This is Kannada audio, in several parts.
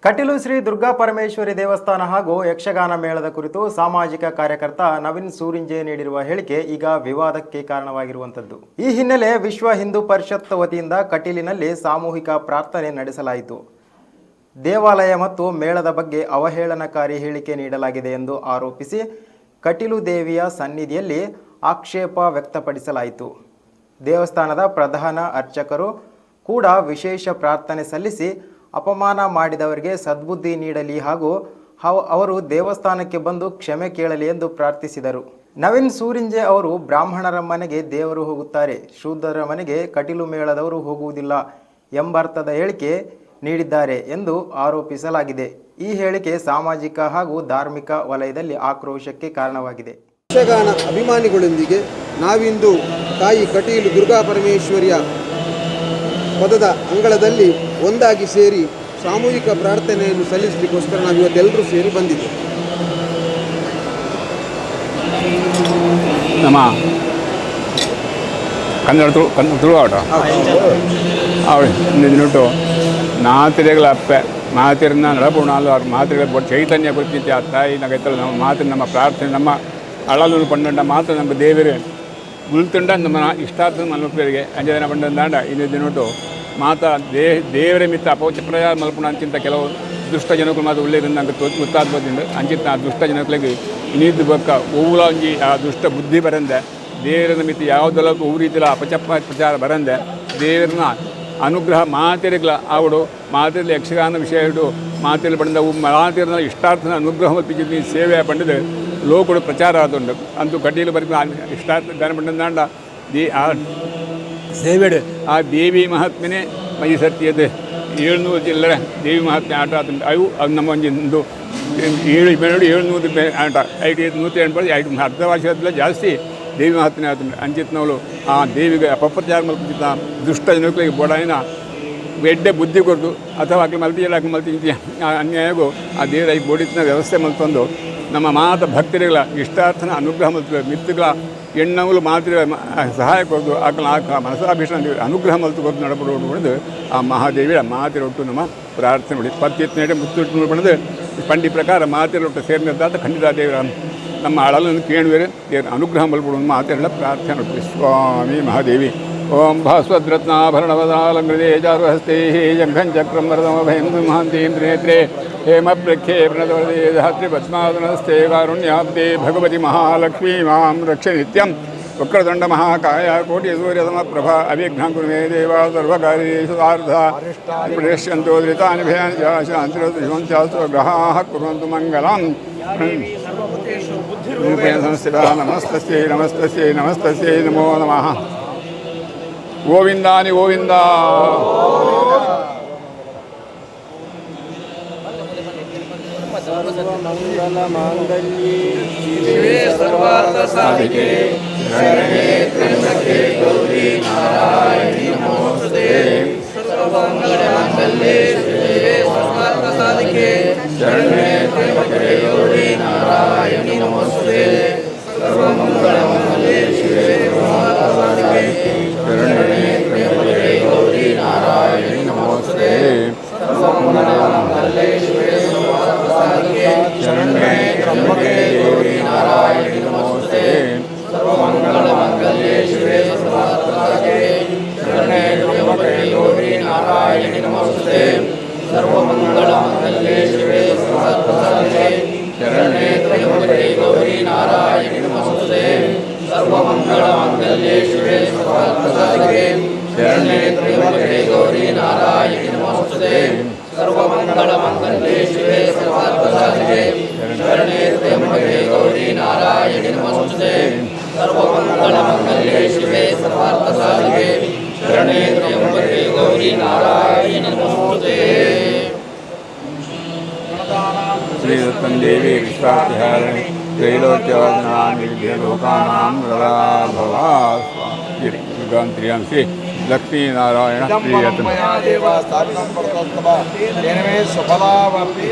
ಕಟೀಲು ಶ್ರೀ ದುರ್ಗಾ ಪರಮೇಶ್ವರಿ ದೇವಸ್ಥಾನ ಹಾಗೂ ಯಕ್ಷಗಾನ ಮೇಳದ ಕುರಿತು ಸಾಮಾಜಿಕ ಕಾರ್ಯಕರ್ತ ನವೀನ್ ಸೂರಿಂಜೆ ನೀಡಿರುವ ಹೇಳಿಕೆ ಈಗ ವಿವಾದಕ್ಕೆ ಕಾರಣವಾಗಿರುವಂಥದ್ದು. ಈ ಹಿನ್ನೆಲೆ ವಿಶ್ವ ಹಿಂದೂ ಪರಿಷತ್ ವತಿಯಿಂದ ಕಟೀಲಿನಲ್ಲಿ ಸಾಮೂಹಿಕ ಪ್ರಾರ್ಥನೆ ನಡೆಸಲಾಯಿತು. ದೇವಾಲಯ ಮತ್ತು ಮೇಳದ ಬಗ್ಗೆ ಅವಹೇಳನಕಾರಿ ಹೇಳಿಕೆ ನೀಡಲಾಗಿದೆ ಎಂದು ಆರೋಪಿಸಿ ಕಟೀಲು ದೇವಿಯ ಸನ್ನಿಧಿಯಲ್ಲಿ ಆಕ್ಷೇಪ ವ್ಯಕ್ತಪಡಿಸಲಾಯಿತು. ದೇವಸ್ಥಾನದ ಪ್ರಧಾನ ಅರ್ಚಕರು ಕೂಡ ವಿಶೇಷ ಪ್ರಾರ್ಥನೆ ಸಲ್ಲಿಸಿ ಅಪಮಾನ ಮಾಡಿದವರಿಗೆ ಸದ್ಬುದ್ಧಿ ನೀಡಲಿ ಹಾಗೂ ಅವರು ದೇವಸ್ಥಾನಕ್ಕೆ ಬಂದು ಕ್ಷಮೆ ಕೇಳಲಿ ಎಂದು ಪ್ರಾರ್ಥಿಸಿದರು. ನವೀನ್ ಸೂರಿಂಜೆ ಅವರು ಬ್ರಾಹ್ಮಣರ ಮನೆಗೆ ದೇವರು ಹೋಗುತ್ತಾರೆ, ಶೂದ್ರರ ಮನೆಗೆ ಕಟೀಲು ಮೇಳದವರು ಹೋಗುವುದಿಲ್ಲ ಎಂಬರ್ಥದ ಹೇಳಿಕೆ ನೀಡಿದ್ದಾರೆ ಎಂದು ಆರೋಪಿಸಲಾಗಿದೆ. ಈ ಹೇಳಿಕೆ ಸಾಮಾಜಿಕ ಹಾಗೂ ಧಾರ್ಮಿಕ ವಲಯದಲ್ಲಿ ಆಕ್ರೋಶಕ್ಕೆ ಕಾರಣವಾಗಿದೆ. ಯಕ್ಷಗಾನ ಅಭಿಮಾನಿಗಳೊಂದಿಗೆ ನಾವಿಂದು ತಾಯಿ ಕಟೀಲು ದುರ್ಗಾ ಪರಮೇಶ್ವರಿಯ ಪದದ ಅಂಗಳದಲ್ಲಿ ಒಂದಾಗಿ ಸೇರಿ ಸಾಮೂಹಿಕ ಪ್ರಾರ್ಥನೆಯನ್ನು ಸಲ್ಲಿಸಲಿಕ್ಕೋಸ್ಕರ ನಾವು ಇವತ್ತೆಲ್ಲರೂ ಸೇರಿ ಬಂದಿದ್ದೇವೆ. ನಮ್ಮ ಕನ್ನಡ ತುಳುವಾಟ ಅವಳು ಮಾತಿರೆಗಳ ಅಪ್ಪೆ ಮಾತಿರನ್ನ ನಡಪುಣಾಲು ಅವ್ರ ಮಾತಿರೆಗಳ ಚೈತನ್ಯ ಕುರಿತು ಆ ತಾಯಿ ನಗೈತಲ್ಲ ನಮ್ಮ ಮಾತು ನಮ್ಮ ಪ್ರಾರ್ಥನೆ ನಮ್ಮ ಅಳಲು ಪಂಡ ಮಾತು ನಮ್ಮ ದೇವರು ಉಳ್ತುಂಡ ನಮ್ಮ ಇಷ್ಟಾರ್ಥ ಮಲ್ಪರಿಗೆ ಅಂಜನ ಪಂಡ ಇನ್ನಿದ್ದು ನೋಟು ಮಾತಾ ದೇವರ ಮಿತ್ತ ಅಪೌಚಪ್ರಯ ಮಲ್ಪುಣ ಅಂಚಿಂತ ಕೆಲವು ದುಷ್ಟ ಜನಗಳು ಮಾತು ಒಳ್ಳೆಯದನ್ನು ನಂಗೆ ಗೊತ್ತಾಗ್ಬೋದಿಂದ ಅಂಚಿತ್ತ ಆ ದುಷ್ಟ ಜನಗಳಿಗೆ ಇನ್ನಿದ್ದು ಬಕ್ಕ ಹೂವುಲ ಒಂಜಿ ಆ ದುಷ್ಟ ಬುದ್ಧಿ ಬರಂದೆ ದೇವರ ಮಿತ್ತ ಯಾವುದಲ್ಲೂ ಹೂ ರೀತಿಯ ಪ್ರಚಾರ ಬರಂದೆ ದೇವರನ್ನ ಅನುಗ್ರಹ ಮಾತೆರೆಗಳ ಆವಡು ಮಾತೆರೆಲ್ಲ ಯಕ್ಷಗಾನ ವಿಷಯ ಹಿಡಿದು ಮಾತೆರೆಲ್ಲ ಬಂದ ಮಾತೆರೆನ ಇಷ್ಟಾರ್ಥನ ಅನುಗ್ರಹ ಮಲ್ಪಿಸಿದ ಸೇವೆ ಪಂಡದು ಲೋಕಡು ಪ್ರಚಾರ ಆದುಂಡು ಅಂತೂ ಕಡ್ಡಿಯಲ್ಲಿ ಬರೀ ಇಷ್ಟಾರ್ಥ ಗಾನ ಪಂಡ ಆ ಸೇವೆಡು ಆ ದೇವಿ ಮಹಾತ್ಮನೆ ಮೈ ಸತ್ಯದ 700 ಚಿಲ್ಲರೆ ದೇವಿ ಮಹಾತ್ಮೆ ಆಟ ಆತುಂಟು ಅವು ಅದು ನಮ್ಮ ಒಂದು 700 ಆಟ 108 ಐದು ಅರ್ಧ ವರ್ಷದಲ್ಲ ಜಾಸ್ತಿ ದೇವಿ ಮಹಾತ್ಮೆ ಆತುಂಟು ಅಂಚಿತ್ನವಳು ಆ ದೇವಿಗೆ ಅಪಪ್ರಚಾರ ಮಲ್ಪಿಸಿದ ದುಷ್ಟ ಜನಗಳಿಗೆ ಬೋಡಾಯಿನ ಎಡ್ಡೆ ಬುದ್ಧಿ ಕೊಡ್ದು ಅಥವಾ ಆಕೆ ಮಲ್ತಿಯಲ್ಲ ಆಕೆ ಮಲ್ತಿ ಅನ್ಯಾಯಗೂ ಆ ದೇವರ ಈ ಬೋಡಿನ ವ್ಯವಸ್ಥೆ ಮಲ್ತಂದು ನಮ್ಮ ಮಾತ ಭಕ್ತರಿಗಳ ಇಷ್ಟಾರ್ಥನ ಅನುಗ್ರಹ ಮಲ್ತು ಮಿತ್ತುಗಳ ಹೆಣ್ಣವಳು ಮಾತ್ರ ಸಹಾಯ ಕೊಡೋದು ಆಕೆ ಮನಸಾಭೀಷಣ ಅನುಗ್ರಹ ಮಲ್ತು ಕೊಟ್ಟು ನಡಪಡೋದು ಪಡೆದು ಆ ಮಹಾದೇವಿಯ ಮಾತಿರೊಟ್ಟು ನಮ್ಮ ಪ್ರಾರ್ಥನೆ ಮಾಡಿ ಪತ್ಯತ್ನೇಡೆ ಮುತ್ತುಟ್ಟು ಪಡೆದು ಪಂಡಿ ಪ್ರಕಾರ ಮಾತಿರೊಟ್ಟು ಸೇರಿದಂತ ಖಂಡಿತ ದೇವರ ನಮ್ಮ ಅಳಲನ್ನು ಕೇಳುವರೆ ದೇವರ ಅನುಗ್ರಹ ಮಲ್ಪಡೋದು ಮಾತಿರಲ್ಲ ಪ್ರಾರ್ಥನೆ ಮಾಡಿ ಸ್ವಾಮಿ ಮಹಾದೇವಿ ಓಂ ಭಾಸ್ವದ್ರತ್ನಾಭರಣವದಾಲಂಕೃತೆ ಜಾರುಹಸ್ತೇ ಜಂಘಂಚಕ್ರಂ ವರದಮಭಯಂ ಮಹಾಂತೀಂದ್ರನೇತ್ರೇ ಹೇಮಪ್ರಖ್ಯೇ ಪ್ರಣತವರದೇ ಧಾತ್ರಿ ಪದ್ಮಾಸನಸ್ಥೆ ಕಾರುಣ್ಯಾಬ್ಧೇ ಭಗವತಿ ಮಹಾಲಕ್ಷ್ಮೀ ಮಾಂ ರಕ್ಷ ನಿತ್ಯಂ ವಕ್ರತುಂಡ ಮಹಾಕಾಯ ಕೋಟಿ ಸೂರ್ಯಸಮಪ್ರಭಾ ಅವಿಘ್ನಂ ಕುರು ಮೇ ದೇವ ಸರ್ವಕಾರ್ಯೇಷು ಸಾರ್ಧಾ ಪಶ್ಯಂತೋ ಧೃತಾನಿ ಭಯಾನಿ ಶಾಂತಿರೋಧು ಗ್ರಹಾಃ ಕುರ್ವಂತು ಮಂಗಲಂ ರೂಪೇಣ ಸಂಸ್ಥಿತಾ ನಮಸ್ತಸ್ಯೈ ನಮಸ್ತಸ್ಯೈ ನಮಸ್ತಸ್ಯೈ ನಮೋ ನಮಃ. ಗೋವಿಂದಾನಿ ಗೋವಿಂದ. ಸರ್ವಮಂಗಲ ಮಾಂಗಲ್ಯೇ ಶಿವೆ ಸರ್ವಾರ್ಥ ಸಾಧಿಕೆ ಶರಣ್ಯೇ ತ್ರ್ಯಂಬಕೆ ಗೌರಿ ನಾರಾಯಣಿ ನಮೋಸ್ತುತೇ. ಸರ್ವಮಂಗಲ ಮಾಂಗಲ್ಯೇ ಶಿವೆ ಸರ್ವಾರ್ಥ ಸಾಧಿಕೆ ಶರಣ್ಯೇ ತ್ರ್ಯಂಬಕೆ ಗೌರಿ ನಾರಾಯಣಿ ನಮೋಸ್ತುತೇ. ಸರ್ವಮಂಗಲ ಮಾಂಗಲ್ಯೇ ಶಿವೆ ಸರ್ವಾರ್ಥ ಸಾಧಿಕೆ ಶರಣ್ಯೇ ತ್ರ್ಯಂಬಕೆ ಗೌರಿ ನಾರಾಯಣಿ ನಮೋಸ್ತುತೇ. ಸರ್ವಮಂಗಲ ಮಾಂಗಲ್ಯೇ ಶಿವೆ ಸರ್ವಾರ್ಥ ಸಾಧಿಕೆ ಶರಣ್ಯೇ ತ್ರ್ಯಂಬಕೆ ಗೌರಿ ನಾರಾಯಣಿ ನಮೋಸ್ತುತೇ. ಸರ್ವಮಂಗಲ ಮಾಂಗಲ್ಯೇ ಶಿವೆ ಸರ್ವಾರ್ಥ ಸಾಧಿಕೆ ಶರಣ್ಯೇ ತ್ರ್ಯಂಬಕೆ ಗೌರಿ ನಾರಾಯಣಿ ನಮೋಸ್ತುತೇ. ಸರ್ವಮಂಗಲ ಮಾಂಗಲ್ಯೇ ಶಿವೆ ಸರ್ವಾರ್ಥ ಸಾಧಿಕೆ ಶರಣ್ಯೇ ತ್ರ್ಯಂಬಕೆ ಗೌರಿ ನಾರಾಯಣಿ ನಮೋಸ್ತುತೇ. ಸರ್ವಮಂಗಲ ಮಾಂಗಲ್ಯೇ ಶಿವೆ ಸರ್ವಾರ್ಥ ಸಾಧಿಕೆ ಶರಣ್ಯೇ ತ್ರ್ಯಂಬಕೆ ಗೌರಿ ನಾರಾಯಣಿ ನಮೋಸ್ತುತೇ. ಸರ್ವಮಂಗಲ ಮಾಂಗಲ್ಯೇ ಶಿವೆ ಸರ್ವಾರ್ಥ ಸಾಧಿಕೆ ಶರಣ್ಯೇ ತ್ರ್ಯಂಬಕೆ ಗೌರಿ ನಾರಾಯಣಿ ನಮೋಸ್ತುತೇ. ಸರ್ವಮಂಗಲ ಮಾಂಗಲ್ಯೇ ಶಿವೆ ಸರ್ವಾರ್ಥ ಸಾಧಿಕೆ ಶರಣ್ಯೇ ತ್ರ್ಯಂಬಕೆ ಗೌರಿ ನಾರಾಯಣಿ ನಮೋಸ್ತುತೇ. ಶ್ರೀ ದತ್ತಂ ದೇವಿ ವಿಶ್ವಾಸಹಾರಣಿ ತ್ರೈಲೋಕ್ಯವರ್ಣಾಂ ಲೋಕಾನಾಂ ವರದಾ ಭವಾ ಯುಗಾಂತ್ರಿಯಾಂಸಿ ಲಕ್ಷ್ಮೀನಾರಾಯಣ ಪ್ರಿಯತಮ ದೇವ ಸ್ಥಾಪಿತಂ ಪರತೋತ್ತಮ ಏನವೇ ಸಫಲಾವಪಿ.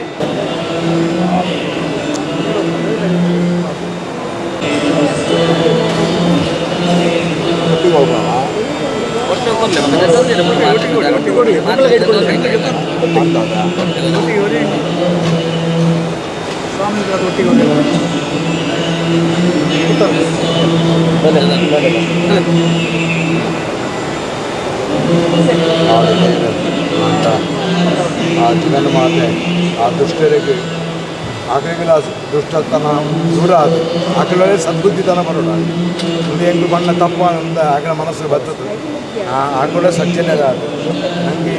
ಜಗನ್ಮಾತೆ ಆ ದುಷ್ಟರಿಗೆ ಆಕೆಗಳ ದುಷ್ಟತನ ದೂರ ಅದು ಆಕೆಗಳೇ ಸದ್ಬುದ್ಧಿತನ ಬರೋಣ ಒಂದು ಹೆಂಗೆ ಬಣ್ಣ ತಪ್ಪ ಅಂತ ಆಕೆಗಳ ಮನಸ್ಸು ಬರ್ತದೆ ಆಕೆಗಳೇ ಸಜ್ಜನೆದ ನನಗೆ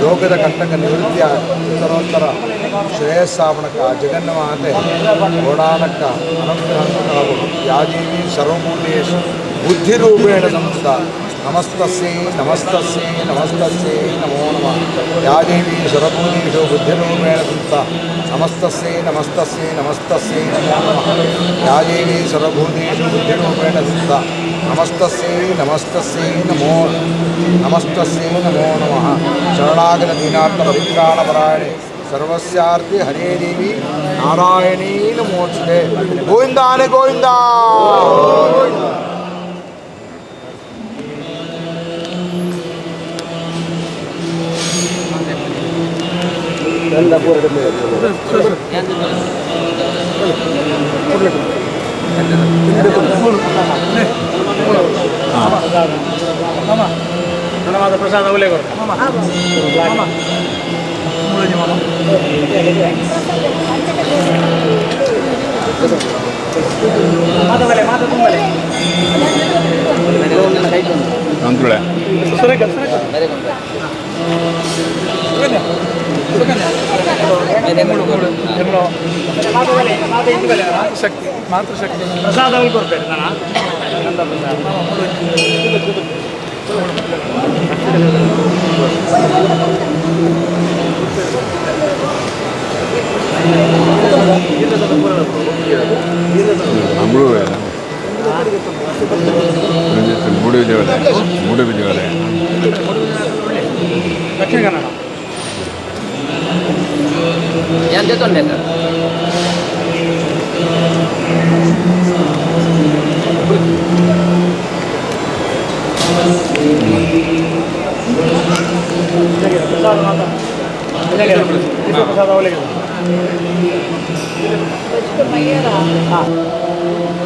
ರೋಗದ ಕಂಟಕ ನಿವೃತ್ತಿ ಉತ್ತರೋತ್ತರ ಶ್ರೇಯಸ್ಸಾಪಣಕ ಜಗನ್ಮಾತೆ ಓಡಾನಕ್ಕ ಅನಂತ ಯಾಜೀವಿ ಸರ್ವಮೂಲ್ಯೇಶು ಬುದ್ಧಿರೂಪೇಣ ಸಂಸ್ಥಾ ನಮಸ್ತಸ್ಯೈ ನಮಸ್ತಸ್ಯೈ ನಮಸ್ತಸ್ಯೈ ನಮೋ ನಮಃ ಯಾ ದೇವಿ ಸರ್ವಭೂತೇಷು ಬುದ್ಧಿರೂಪೇಣ ಸಂಸ್ಥಾ ನಮಸ್ತಸ್ಯೈ ನಮಸ್ತಸ್ಯೈ ನಮಸ್ತಸ್ಯೈ ನಮೋ ನಮಃ ಯಾ ದೇವಿ ಸರ್ವಭೂತೇಷು ಬುದ್ಧಿರೂಪೇಣ ಸಂಸ್ಥಾ ನಮಸ್ತಸ್ಯೈ ನಮಸ್ತಸ್ಯೈ ನಮೋ ನಮಃ ಶರಣಾಗತ ದೀನಾರ್ಥ ಪರಿತ್ರಾಣಪರಾಯಣೆ ಸರ್ವಸ್ಯಾರ್ಥಿ ಹರೇ ದೇವಿ ನಾರಾಯಣೀ ನಮೋಸ್ತುತೆ ಗೋವಿಂದಾನೆ ಗೋವಿಂದ. ಪ್ರಸಾದ ಅಂತುಳೆ ಶಕ್ತಿ ಮಾತೃಶಕ್ತಿ ಪ್ರಸಾದ ಕೊಡ್ಬೇಡಿ ನಾನು ಮೂಡು ದೇವಾಲಯ ದಕ್ಷಿಣ ಕನ್ನಡ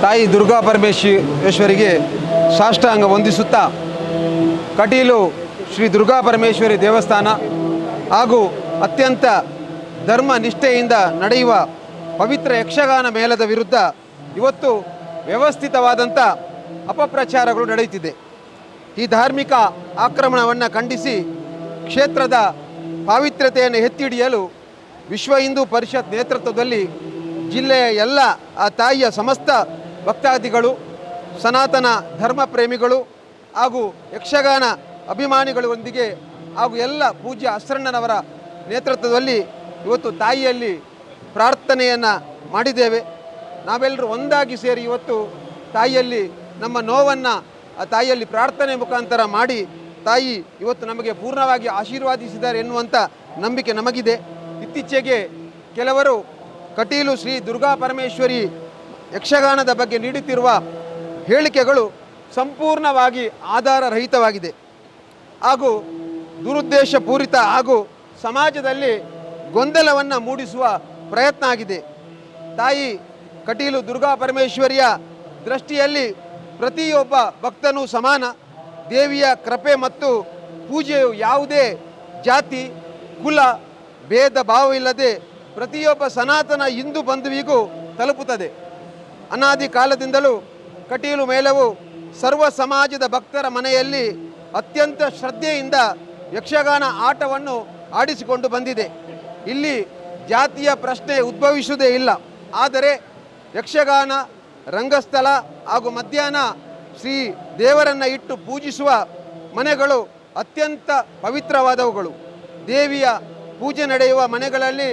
ತಾಯಿ ದುರ್ಗಾ ಪರಮೇಶ್ವರಿಗೆ ಸಾಷ್ಟಾಂಗ ವಂದಿಸುತ್ತಾ ಕಟೀಲು ಶ್ರೀ ದುರ್ಗಾ ಪರಮೇಶ್ವರಿ ದೇವಸ್ಥಾನ ಹಾಗೂ ಅತ್ಯಂತ ಧರ್ಮ ನಿಷ್ಠೆಯಿಂದ ನಡೆಯುವ ಪವಿತ್ರ ಯಕ್ಷಗಾನ ಮೇಳದ ವಿರುದ್ಧ ಇವತ್ತು ವ್ಯವಸ್ಥಿತವಾದಂಥ ಅಪಪ್ರಚಾರಗಳು ನಡೆಯುತ್ತಿದೆ. ಈ ಧಾರ್ಮಿಕ ಆಕ್ರಮಣವನ್ನು ಖಂಡಿಸಿ ಕ್ಷೇತ್ರದ ಪಾವಿತ್ರ್ಯತೆಯನ್ನು ಎತ್ತಿ ಹಿಡಿಯಲು ವಿಶ್ವ ಹಿಂದೂ ಪರಿಷತ್ ನೇತೃತ್ವದಲ್ಲಿ ಜಿಲ್ಲೆಯ ಎಲ್ಲ ಆ ತಾಯಿಯ ಸಮಸ್ತ ಭಕ್ತಾದಿಗಳು, ಸನಾತನ ಧರ್ಮ ಪ್ರೇಮಿಗಳು ಹಾಗೂ ಯಕ್ಷಗಾನ ಅಭಿಮಾನಿಗಳೊಂದಿಗೆ ಹಾಗೂ ಎಲ್ಲ ಪೂಜ್ಯ ಅಸ್ರಣ್ಣನವರ ನೇತೃತ್ವದಲ್ಲಿ ಇವತ್ತು ತಾಯಿಯಲ್ಲಿ ಪ್ರಾರ್ಥನೆಯನ್ನು ಮಾಡಿದ್ದೇವೆ. ನಾವೆಲ್ಲರೂ ಒಂದಾಗಿ ಸೇರಿ ಇವತ್ತು ತಾಯಿಯಲ್ಲಿ ನಮ್ಮ ನೋವನ್ನು ಆ ತಾಯಿಯಲ್ಲಿ ಪ್ರಾರ್ಥನೆ ಮುಖಾಂತರ ಮಾಡಿ ತಾಯಿ ಇವತ್ತು ನಮಗೆ ಪೂರ್ಣವಾಗಿ ಆಶೀರ್ವಾದಿಸಿದ್ದಾರೆ ಎನ್ನುವಂಥ ನಂಬಿಕೆ ನಮಗಿದೆ. ಇತ್ತೀಚೆಗೆ ಕೆಲವರು ಕಟೀಲು ಶ್ರೀ ದುರ್ಗಾ ಪರಮೇಶ್ವರಿ ಯಕ್ಷಗಾನದ ಬಗ್ಗೆ ನೀಡುತ್ತಿರುವ ಹೇಳಿಕೆಗಳು ಸಂಪೂರ್ಣವಾಗಿ ಆಧಾರರಹಿತವಾಗಿದೆ ಹಾಗೂ ದುರುದ್ದೇಶಪೂರಿತ ಹಾಗೂ ಸಮಾಜದಲ್ಲಿ ಗೊಂದಲವನ್ನು ಮೂಡಿಸುವ ಪ್ರಯತ್ನ ಆಗಿದೆ. ತಾಯಿ ಕಟೀಲು ದುರ್ಗಾ ಪರಮೇಶ್ವರಿಯ ದೃಷ್ಟಿಯಲ್ಲಿ ಪ್ರತಿಯೊಬ್ಬ ಭಕ್ತನೂ ಸಮಾನ. ದೇವಿಯ ಕೃಪೆ ಮತ್ತು ಪೂಜೆಯು ಯಾವುದೇ ಜಾತಿ ಕುಲ ಭೇದ ಭಾವವಿಲ್ಲದೆ ಪ್ರತಿಯೊಬ್ಬ ಸನಾತನ ಹಿಂದೂ ಬಂಧುವಿಗೂ ತಲುಪುತ್ತದೆ. ಅನಾದಿ ಕಾಲದಿಂದಲೂ ಕಟೀಲು ಮೇಳವು ಸರ್ವ ಸಮಾಜದ ಭಕ್ತರ ಮನೆಯಲ್ಲಿ ಅತ್ಯಂತ ಶ್ರದ್ಧೆಯಿಂದ ಯಕ್ಷಗಾನ ಆಟವನ್ನು ಆಡಿಸಿಕೊಂಡು ಬಂದಿದೆ. ಇಲ್ಲಿ ಜಾತಿಯ ಪ್ರಶ್ನೆ ಉದ್ಭವಿಸುವುದೇ ಇಲ್ಲ. ಆದರೆ ಯಕ್ಷಗಾನ ರಂಗಸ್ಥಳ ಹಾಗೂ ಮಧ್ಯಾಹ್ನ ಶ್ರೀ ದೇವರನ್ನು ಇಟ್ಟು ಪೂಜಿಸುವ ಮನೆಗಳು ಅತ್ಯಂತ ಪವಿತ್ರವಾದವುಗಳು. ದೇವಿಯ ಪೂಜೆ ನಡೆಯುವ ಮನೆಗಳಲ್ಲಿ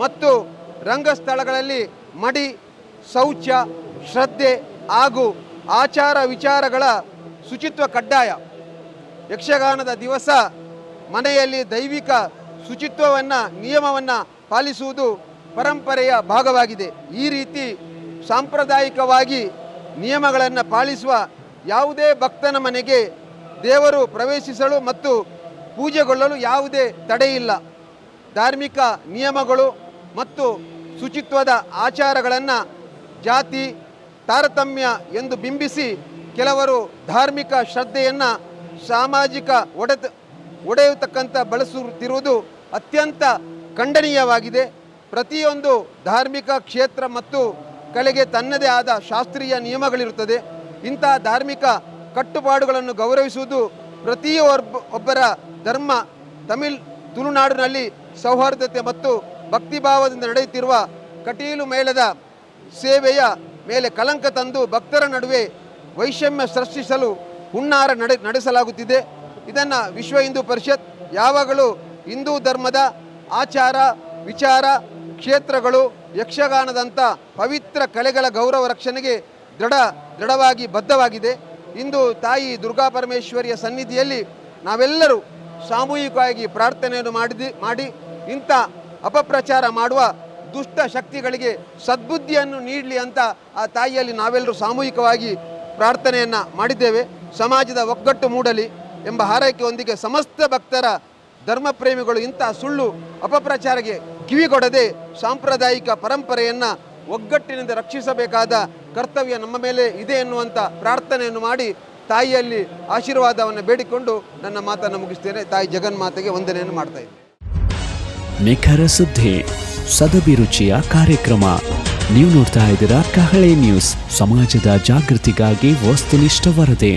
ಮತ್ತು ರಂಗಸ್ಥಳಗಳಲ್ಲಿ ಮಡಿ, ಶೌಚ, ಶ್ರದ್ಧೆ ಹಾಗೂ ಆಚಾರ ವಿಚಾರಗಳ ಶುಚಿತ್ವ ಕಡ್ಡಾಯ. ಯಕ್ಷಗಾನದ ದಿವಸ ಮನೆಯಲ್ಲಿ ದೈವಿಕ ಶುಚಿತ್ವವನ್ನು ನಿಯಮವನ್ನು ಪಾಲಿಸುವುದು ಪರಂಪರೆಯ ಭಾಗವಾಗಿದೆ. ಈ ರೀತಿ ಸಾಂಪ್ರದಾಯಿಕವಾಗಿ ನಿಯಮಗಳನ್ನು ಪಾಲಿಸುವ ಯಾವುದೇ ಭಕ್ತನ ಮನೆಗೆ ದೇವರು ಪ್ರವೇಶಿಸಲು ಮತ್ತು ಪೂಜೆಗೊಳ್ಳಲು ಯಾವುದೇ ತಡೆಯಿಲ್ಲ. ಧಾರ್ಮಿಕ ನಿಯಮಗಳು ಮತ್ತು ಶುಚಿತ್ವದ ಆಚಾರಗಳನ್ನು ಜಾತಿ ತಾರತಮ್ಯ ಎಂದು ಬಿಂಬಿಸಿ ಕೆಲವರು ಧಾರ್ಮಿಕ ಶ್ರದ್ಧೆಯನ್ನು ಸಾಮಾಜಿಕ ಒಡೆಯತಕ್ಕಂಥ ಬಳಸುತ್ತಿರುವುದು ಅತ್ಯಂತ ಖಂಡನೀಯವಾಗಿದೆ. ಪ್ರತಿಯೊಂದು ಧಾರ್ಮಿಕ ಕ್ಷೇತ್ರ ಮತ್ತು ಕಲೆಗೆ ತನ್ನದೇ ಆದ ಶಾಸ್ತ್ರೀಯ ನಿಯಮಗಳಿರುತ್ತದೆ. ಇಂಥ ಧಾರ್ಮಿಕ ಕಟ್ಟುಪಾಡುಗಳನ್ನು ಗೌರವಿಸುವುದು ಒಬ್ಬರ ಧರ್ಮ. ತುಳುನಾಡಿನಲ್ಲಿ ಸೌಹಾರ್ದತೆ ಮತ್ತು ಭಕ್ತಿಭಾವದಿಂದ ನಡೆಯುತ್ತಿರುವ ಕಟೀಲು ಮೇಳದ ಸೇವೆಯ ಮೇಲೆ ಕಳಂಕ ತಂದು ಭಕ್ತರ ನಡುವೆ ವೈಷಮ್ಯ ಸೃಷ್ಟಿಸಲು ಹುನ್ನಾರ ನಡೆಸಲಾಗುತ್ತಿದೆ. ಇದನ್ನು ವಿಶ್ವ ಹಿಂದೂ ಪರಿಷತ್ ಯಾವಾಗಲೂ ಹಿಂದೂ ಧರ್ಮದ ಆಚಾರ ವಿಚಾರ ಕ್ಷೇತ್ರಗಳು ಯಕ್ಷಗಾನದಂಥ ಪವಿತ್ರ ಕಲೆಗಳ ಗೌರವ ರಕ್ಷಣೆಗೆ ದೃಢವಾಗಿ ಬದ್ಧವಾಗಿದೆ. ಇಂದು ತಾಯಿ ದುರ್ಗಾ ಪರಮೇಶ್ವರಿಯ ಸನ್ನಿಧಿಯಲ್ಲಿ ನಾವೆಲ್ಲರೂ ಸಾಮೂಹಿಕವಾಗಿ ಪ್ರಾರ್ಥನೆಯನ್ನು ಮಾಡಿ ಇಂಥ ಅಪಪ್ರಚಾರ ಮಾಡುವ ದುಷ್ಟ ಶಕ್ತಿಗಳಿಗೆ ಸದ್ಬುದ್ಧಿಯನ್ನು ನೀಡಲಿ ಅಂತ ಆ ತಾಯಿಯಲ್ಲಿ ನಾವೆಲ್ಲರೂ ಸಾಮೂಹಿಕವಾಗಿ ಪ್ರಾರ್ಥನೆಯನ್ನು ಮಾಡಿದ್ದೇವೆ. ಸಮಾಜದ ಒಗ್ಗಟ್ಟು ಮೂಡಲಿ ಎಂಬ ಹಾರೈಕೆಯೊಂದಿಗೆ ಸಮಸ್ತ ಭಕ್ತರ ಧರ್ಮಪ್ರೇಮಿಗಳು ಇಂಥ ಸುಳ್ಳು ಅಪಪ್ರಚಾರಕ್ಕೆ ಕಿವಿಗೊಡದೆ ಸಾಂಪ್ರದಾಯಿಕ ಪರಂಪರೆಯನ್ನು ಒಗ್ಗಟ್ಟಿನಿಂದ ರಕ್ಷಿಸಬೇಕಾದ ಕರ್ತವ್ಯ ನಮ್ಮ ಮೇಲೆ ಇದೆ ಎನ್ನುವಂಥ ಪ್ರಾರ್ಥನೆಯನ್ನು ಮಾಡಿ ತಾಯಿಯಲ್ಲಿ ಆಶೀರ್ವಾದವನ್ನು ಬೇಡಿಕೊಂಡು ನನ್ನ ಮಾತನ್ನು ಮುಗಿಸ್ತೇನೆ. ತಾಯಿ ಜಗನ್ಮಾತೆಗೆ ವಂದನೆಯನ್ನು ಮಾಡ್ತಾ ಇದ್ದೇನೆ. ನಿಖರ ಸುದ್ದಿ, ಸದಭಿರುಚಿಯ ಕಾರ್ಯಕ್ರಮ. ನೀವು ನೋಡ್ತಾ ಇದ್ದೀರಾ ಕಹಳೆ ನ್ಯೂಸ್, ಸಮಾಜದ ಜಾಗೃತಿಗಾಗಿ ವಸ್ತುನಿಷ್ಠ ವರದಿ.